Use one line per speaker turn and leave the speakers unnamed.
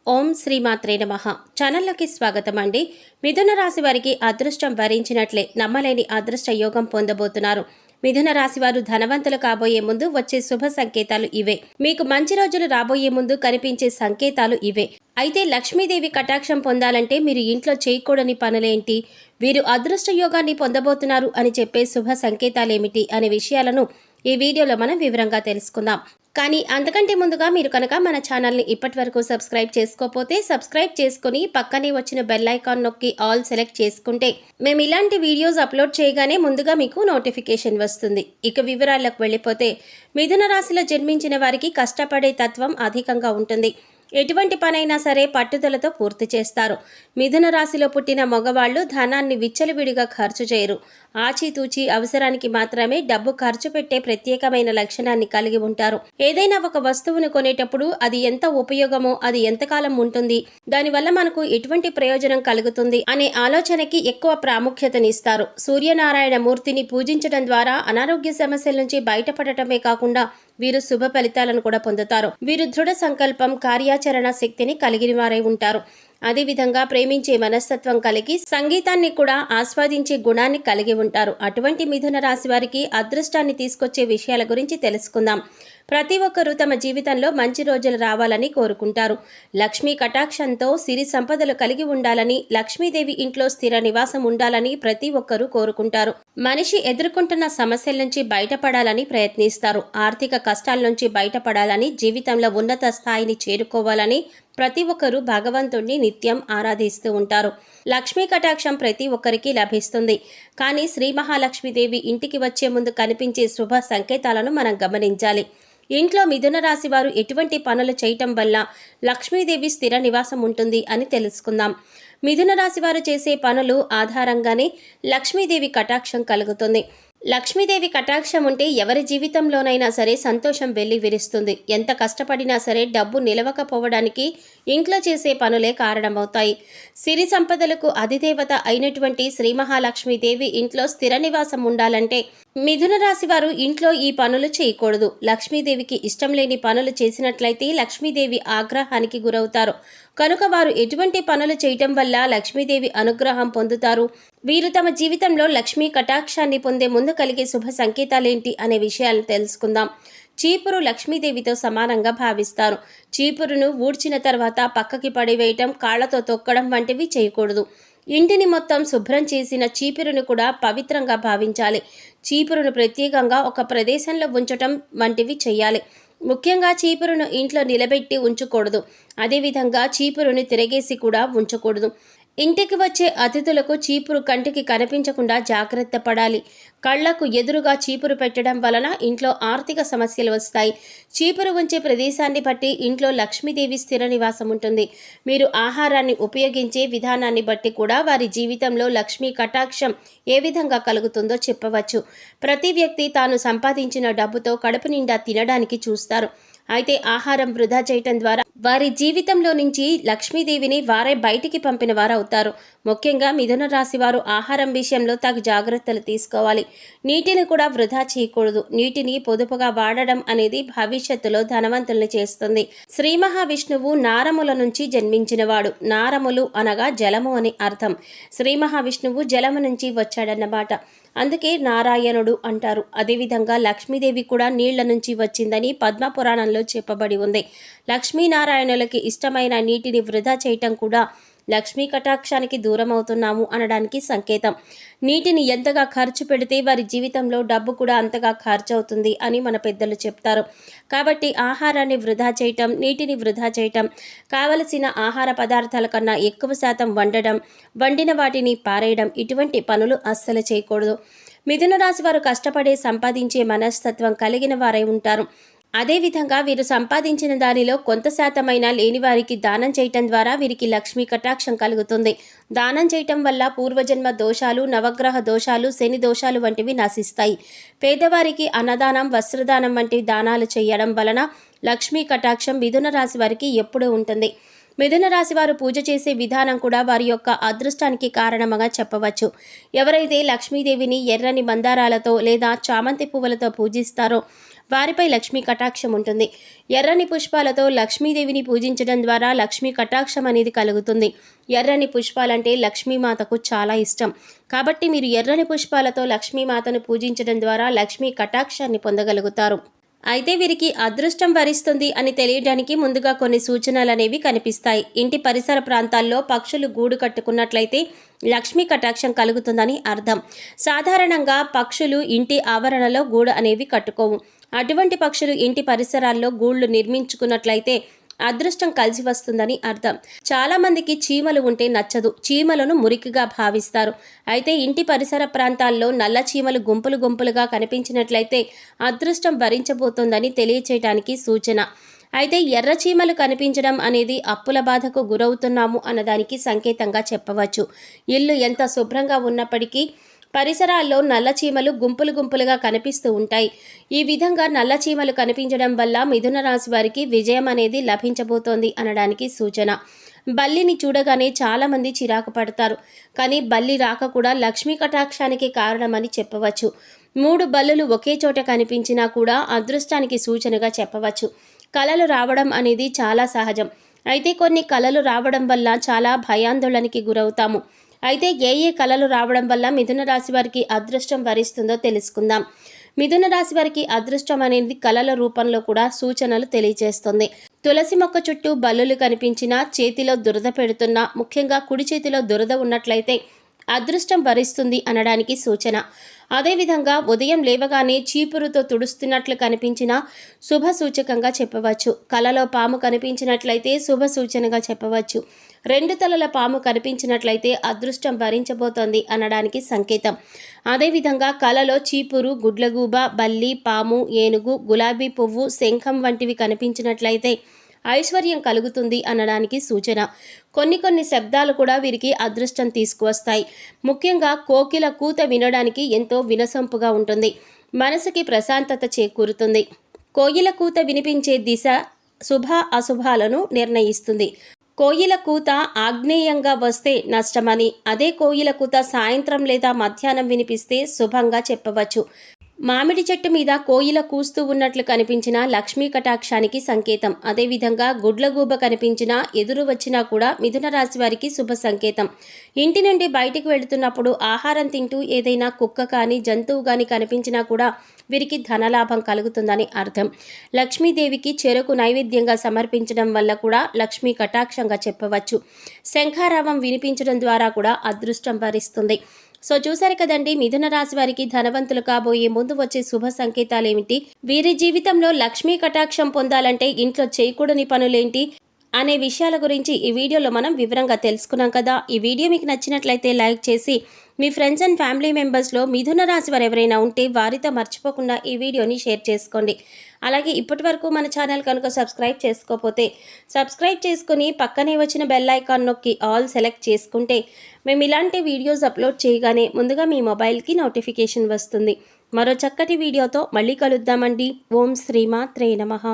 ఓం శ్రీమాత్రే నమః. ఛానల్లోకి స్వాగతం అండి. మిథున రాశి వారికి అదృష్టం వరించినట్లే నమ్మలేని అదృష్ట యోగం పొందబోతున్నారు. మిథున రాశి వారు ధనవంతులు కాబోయే ముందు వచ్చే శుభ సంకేతాలు ఇవే. మీకు మంచి రోజులు రాబోయే ముందు కనిపించే సంకేతాలు ఇవే. అయితే లక్ష్మీదేవి కటాక్షం పొందాలంటే మీరు ఇంట్లో చేయకూడని పనులేంటి, వీరు అదృష్ట యోగాన్ని పొందబోతున్నారు అని చెప్పే శుభ సంకేతాలేమిటి అనే విషయాలను ఈ వీడియోలో మనం వివరంగా తెలుసుకుందాం. కానీ అంతకంటే ముందుగా మీరు కనుక మన ఛానల్ని ఇప్పటి వరకు సబ్స్క్రైబ్ చేసుకోకపోతే సబ్స్క్రైబ్ చేసుకుని పక్కనే వచ్చిన బెల్ ఐకాన్ నొక్కి ఆల్ సెలెక్ట్ చేసుకుంటే మేము ఇలాంటి వీడియోస్ అప్లోడ్ చేయగానే ముందుగా మీకు నోటిఫికేషన్ వస్తుంది. ఇక వివరాలకు వెళ్ళిపోతే మిథున రాశిలో జన్మించిన వారికి కష్టపడే తత్వం అధికంగా ఉంటుంది. ఎటువంటి పనైనా సరే పట్టుదలతో పూర్తి చేస్తారు. మిథున రాశిలో పుట్టిన మగవాళ్లు ధనాన్ని విచ్చలవిడిగా ఖర్చు చేయరు. ఆచితూచి అవసరానికి మాత్రమే డబ్బు ఖర్చు పెట్టే ప్రత్యేకమైన లక్షణాన్ని కలిగి ఉంటారు. ఏదైనా ఒక వస్తువును కొనేటప్పుడు అది ఎంత ఉపయోగమో, అది ఎంతకాలం ఉంటుంది, దానివల్ల మనకు ఎటువంటి ప్రయోజనం కలుగుతుంది అనే ఆలోచనకి ఎక్కువ ప్రాముఖ్యతనిస్తారు. సూర్యనారాయణ మూర్తిని పూజించడం ద్వారా అనారోగ్య సమస్యల నుంచి బయటపడటమే కాకుండా వీరు శుభ ఫలితాలను కూడా పొందుతారు. వీరు దృఢ సంకల్పం, కార్యాచరణ శక్తిని కలిగిన వారై ఉంటారు. అదేవిధంగా ప్రేమించే మనస్తత్వం కలిగి సంగీతాన్ని కూడా ఆస్వాదించే గుణాన్ని కలిగి ఉంటారు. అటువంటి మిథున రాశి వారికి అదృష్టాన్ని తీసుకొచ్చే విషయాల గురించి తెలుసుకుందాం. ప్రతి ఒక్కరూ తమ జీవితంలో మంచి రోజులు రావాలని కోరుకుంటారు. లక్ష్మీ కటాక్షంతో సిరి సంపదలు కలిగి ఉండాలని, లక్ష్మీదేవి ఇంట్లో స్థిర నివాసం ఉండాలని ప్రతి ఒక్కరూ కోరుకుంటారు. మనిషి ఎదుర్కొంటున్న సమస్యల నుంచి బయటపడాలని ప్రయత్నిస్తారు. ఆర్థిక కష్టాల నుంచి బయటపడాలని, జీవితంలో ఉన్నత స్థాయిని చేరుకోవాలని ప్రతి ఒక్కరూ భగవంతుణ్ణి నిత్యం ఆరాధిస్తూ ఉంటారు. లక్ష్మీ కటాక్షం ప్రతి ఒక్కరికి లభిస్తుంది. కానీ శ్రీ మహాలక్ష్మీదేవి ఇంటికి వచ్చే ముందు కనిపించే శుభ సంకేతాలను మనం గమనించాలి. ఇంట్లో మిథున రాశి వారు ఎటువంటి పనులు చేయటం వల్ల లక్ష్మీదేవి స్థిర నివాసం ఉంటుంది అని తెలుసుకుందాం. మిథున రాశి వారు చేసే పనులు ఆధారంగానే లక్ష్మీదేవి కటాక్షం కలుగుతుంది. లక్ష్మీదేవి కటాక్షం ఉంటే ఎవరి జీవితంలోనైనా సరే సంతోషం వెళ్లి విరుస్తుంది. ఎంత కష్టపడినా సరే డబ్బు నిలవకపోవడానికి ఇంట్లో చేసే పనులే కారణమవుతాయి. సిరి సంపదలకు అధిదేవత అయినటువంటి శ్రీ మహాలక్ష్మీదేవి ఇంట్లో స్థిర నివాసం ఉండాలంటే మిథున రాశి వారు ఇంట్లో ఈ పనులు చేయకూడదు. లక్ష్మీదేవికి ఇష్టం లేని పనులు చేసినట్లయితే లక్ష్మీదేవి ఆగ్రహానికి గురవుతారు. కనుక వారు ఎటువంటి పనులు చేయటం వల్ల లక్ష్మీదేవి అనుగ్రహం పొందుతారు, వీరు తమ జీవితంలో లక్ష్మీ కటాక్షాన్ని పొందే ముందు కలిగే శుభ సంకేతాలేంటి అనే విషయాలను తెలుసుకుందాం. చీపురు లక్ష్మీదేవితో సమానంగా భావిస్తారు. చీపురును ఊడ్చిన తర్వాత పక్కకి పడివేయటం, కాళ్లతో తొక్కడం వంటివి చేయకూడదు. ఇంటిని మొత్తం శుభ్రం చేసిన చీపురును కూడా పవిత్రంగా భావించాలి. చీపురును ప్రత్యేకంగా ఒక ప్రదేశంలో ఉంచటం వంటివి చేయాలి. ముఖ్యంగా చీపురును ఇంట్లో నిలబెట్టి ఉంచకూడదు. అదేవిధంగా చీపురుని తిరగేసి కూడా ఉంచకూడదు. ఇంటికి వచ్చే అతిథులకు చీపురు కంటికి కనిపించకుండా జాగ్రత్త పడాలి. కళ్లకు ఎదురుగా చీపురు పెట్టడం వలన ఇంట్లో ఆర్థిక సమస్యలు వస్తాయి. చీపురు ఉంచే ప్రదేశాన్ని బట్టి ఇంట్లో లక్ష్మీదేవి స్థిర నివాసం ఉంటుంది. మీరు ఆహారాన్ని ఉపయోగించే విధానాన్ని బట్టి కూడా వారి జీవితంలో లక్ష్మీ కటాక్షం ఏ విధంగా కలుగుతుందో చెప్పవచ్చు. ప్రతి వ్యక్తి తాను సంపాదించిన డబ్బుతో కడుపు నిండా తినడానికి చూస్తారు. అయితే ఆహారం వృధా చేయటం ద్వారా వారి జీవితంలో నుంచి లక్ష్మీదేవిని వారే బయటికి పంపిన వారు అవుతారు. ముఖ్యంగా మిథున రాశి వారు ఆహారం విషయంలో తగు జాగ్రత్తలు తీసుకోవాలి. నీటిని కూడా వృధా చేయకూడదు. నీటిని పొదుపుగా వాడడం అనేది భవిష్యత్తులో ధనవంతుల్ని చేస్తుంది. శ్రీ మహావిష్ణువు నారముల నుంచి జన్మించినవాడు. నారములు అనగా జలము అని అర్థం. శ్రీ మహావిష్ణువు జలము నుంచి వచ్చాడన్నమాట. అందుకే నారాయణుడు అంటారు. అదేవిధంగా లక్ష్మీదేవి కూడా నీళ్ల నుంచి వచ్చిందని పద్మపురాణంలో చెప్పబడి ఉంది. లక్ష్మీనారాయణులకి ఇష్టమైన నీటిని వృధా చేయటం కూడా లక్ష్మీ కటాక్షానికి దూరం అవుతున్నాము అనడానికి సంకేతం. నీటిని ఎంతగా ఖర్చు పెడితే వారి జీవితంలో డబ్బు కూడా అంతగా ఖర్చు అవుతుంది అని మన పెద్దలు చెప్తారు. కాబట్టి ఆహారాన్ని వృధా చేయటం, నీటిని వృధా చేయటం, కావలసిన ఆహార పదార్థాల కన్నా ఎక్కువ శాతం వండడం, వండిన వాటిని పారేయడం ఇటువంటి పనులు అస్సలు చేయకూడదు. మిథున రాశి వారు కష్టపడే సంపాదించే మనస్తత్వం కలిగిన వారై ఉంటారు. అదేవిధంగా వీరు సంపాదించిన దానిలో కొంత శాతమైనా లేని వారికి దానం చేయటం ద్వారా వీరికి లక్ష్మీ కటాక్షం కలుగుతుంది. దానం చేయటం వల్ల పూర్వజన్మ దోషాలు, నవగ్రహ దోషాలు, శని దోషాలు వంటివి నశిస్తాయి. పేదవారికి అన్నదానం, వస్త్రదానం వంటి దానాలు చేయడం వలన లక్ష్మీ కటాక్షం మిథున రాశి వారికి ఎప్పుడూ ఉంటుంది. మిథున రాశి వారు పూజ చేసే విధానం కూడా వారి యొక్క అదృష్టానికి కారణంగా చెప్పవచ్చు. ఎవరైతే లక్ష్మీదేవిని ఎర్రని మందారాలతో లేదా చామంతి పువ్వులతో పూజిస్తారో వారిపై లక్ష్మీ కటాక్షం ఉంటుంది. ఎర్రని పుష్పాలతో లక్ష్మీదేవిని పూజించడం ద్వారా లక్ష్మీ కటాక్షం అనేది కలుగుతుంది. ఎర్రని పుష్పాలంటే లక్ష్మీమాతకు చాలా ఇష్టం. కాబట్టి మీరు ఎర్రని పుష్పాలతో లక్ష్మీమాతను పూజించడం ద్వారా లక్ష్మీ కటాక్షాన్ని పొందగలుగుతారు. అయితే వీరికి అదృష్టం వరిస్తుంది అని తెలియడానికి ముందుగా కొన్ని సూచనలు అనేవి కనిపిస్తాయి. ఇంటి పరిసర ప్రాంతాల్లో పక్షులు గూడు కట్టుకున్నట్లయితే లక్ష్మీ కటాక్షం కలుగుతుందని అర్థం. సాధారణంగా పక్షులు ఇంటి ఆవరణలో గూడు అనేవి కట్టుకోవు. అటువంటి పక్షులు ఇంటి పరిసరాల్లో గూళ్ళు నిర్మించుకున్నట్లయితే అదృష్టం కలిసి వస్తుందని అర్థం. చాలామందికి చీమలు ఉంటే నచ్చదు. చీమలను మురికిగా భావిస్తారు. అయితే ఇంటి పరిసర ప్రాంతాల్లో నల్ల చీమలు గుంపులు గుంపులుగా కనిపించినట్లయితే అదృష్టం భరించబోతోందని తెలియచేయడానికి సూచన. అయితే ఎర్ర చీమలు కనిపించడం అనేది అప్పుల బాధకు గురవుతున్నాము అన్నదానికి సంకేతంగా చెప్పవచ్చు. ఇల్లు ఎంత శుభ్రంగా ఉన్నప్పటికీ పరిసరాల్లో నల్ల చీమలు గుంపులు గుంపులుగా కనిపిస్తూ ఉంటాయి. ఈ విధంగా నల్ల చీమలు కనిపించడం వల్ల మిథున రాశి వారికి విజయం అనేది లభించబోతోంది అనడానికి సూచన. బల్లిని చూడగానే చాలామంది చిరాకు పడతారు. కానీ బల్లి రాక కూడా లక్ష్మీ కటాక్షానికి కారణమని చెప్పవచ్చు. 3 బల్లులు ఒకే చోట కనిపించినా కూడా అదృష్టానికి సూచనగా చెప్పవచ్చు. కలలు రావడం అనేది చాలా సహజం. అయితే కొన్ని కలలు రావడం వల్ల చాలా భయాందోళనకి గురవుతాము. అయితే ఏ కళలు రావడం వల్ల మిథున రాశి వారికి అదృష్టం వరిస్తుందో తెలుసుకుందాం. మిథున రాశి వారికి అదృష్టం అనేది కళల రూపంలో కూడా సూచనలు తెలియజేస్తుంది. తులసి మొక్క చుట్టూ బల్లులు కనిపించినా, చేతిలో దురద పెడుతున్నా, ముఖ్యంగా కుడి చేతిలో దురద ఉన్నట్లయితే అదృష్టం వరిస్తుంది అనడానికి సూచన. అదేవిధంగా ఉదయం లేవగానే చీపురుతో తుడుస్తున్నట్లు కనిపించినా శుభ సూచకంగా చెప్పవచ్చు. కలలో పాము కనిపించినట్లయితే శుభ సూచనగా చెప్పవచ్చు. 2 తలల పాము కనిపించినట్లయితే అదృష్టం భరించబోతోంది అనడానికి సంకేతం. అదేవిధంగా కలలో చీపురు, గుడ్లగూబ, బల్లి, పాము, ఏనుగు, గులాబీ పువ్వు, శంఖం వంటివి కనిపించినట్లయితే ఐశ్వర్యం కలుగుతుంది అనడానికి సూచన. కొన్ని శబ్దాలు కూడా వీరికి అదృష్టం తీసుకువస్తాయి. ముఖ్యంగా కోకిల కూత వినడానికి ఎంతో వినసొంపుగా ఉంటుంది. మనసుకి ప్రశాంతత చేకూరుతుంది. కోయిల కూత వినిపించే దిశ శుభ అశుభాలను నిర్ణయిస్తుంది. కోయిల కూత ఆగ్నేయంగా వస్తే నష్టమని, అదే కోయిల కూత సాయంత్రం లేదా మధ్యాహ్నం వినిపిస్తే శుభంగా చెప్పవచ్చు. మామిడి చెట్టు మీద కోయిల కూస్తూ ఉన్నట్లు కనిపించిన లక్ష్మీ కటాక్షానికి సంకేతం. అదేవిధంగా గుడ్లగూబ కనిపించినా, ఎదురు వచ్చినా కూడా మిథున రాశి వారికి శుభ సంకేతం. ఇంటి నుండి బయటికి వెళుతున్నప్పుడు ఆహారం తింటూ ఏదైనా కుక్క కానీ జంతువు కానీ కనిపించినా కూడా వీరికి ధనలాభం కలుగుతుందని అర్థం. లక్ష్మీదేవికి చెరకు నైవేద్యంగా సమర్పించడం వల్ల కూడా లక్ష్మీ కటాక్షంగా చెప్పవచ్చు. శంఖారావం వినిపించడం ద్వారా కూడా అదృష్టం వరిస్తుంది. సో చూసారు కదండి, మిథున రాశి వారికి ధనవంతులు కాబోయే ముందు వచ్చే శుభ సంకేతాలు ఏమిటి, వీరి జీవితంలో లక్ష్మీ కటాక్షం పొందాలంటే ఇంట్లో చేయకూడని పనులేంటి అనే విషయాల గురించి ఈ వీడియోలో మనం వివరంగా తెలుసుకున్నాం కదా. ఈ వీడియో మీకు నచ్చినట్లయితే లైక్ చేసి మీ ఫ్రెండ్స్ అండ్ ఫ్యామిలీ మెంబర్స్లో మిథున రాశి వారు ఎవరైనా ఉంటే వారితో మర్చిపోకుండా ఈ వీడియోని షేర్ చేసుకోండి. అలాగే ఇప్పటి వరకు మన ఛానల్ కనుక సబ్స్క్రైబ్ చేసుకోకపోతే సబ్స్క్రైబ్ చేసుకుని పక్కనే వచ్చిన బెల్ ఐకాన్ నొక్కి ఆల్ సెలెక్ట్ చేసుకుంటే మేము ఇలాంటి వీడియోస్ అప్లోడ్ చేయగానే ముందుగా మీ మొబైల్కి నోటిఫికేషన్ వస్తుంది. మరో చక్కటి వీడియోతో మళ్ళీ కలుద్దామండి. ఓం శ్రీమాత్రే నమః.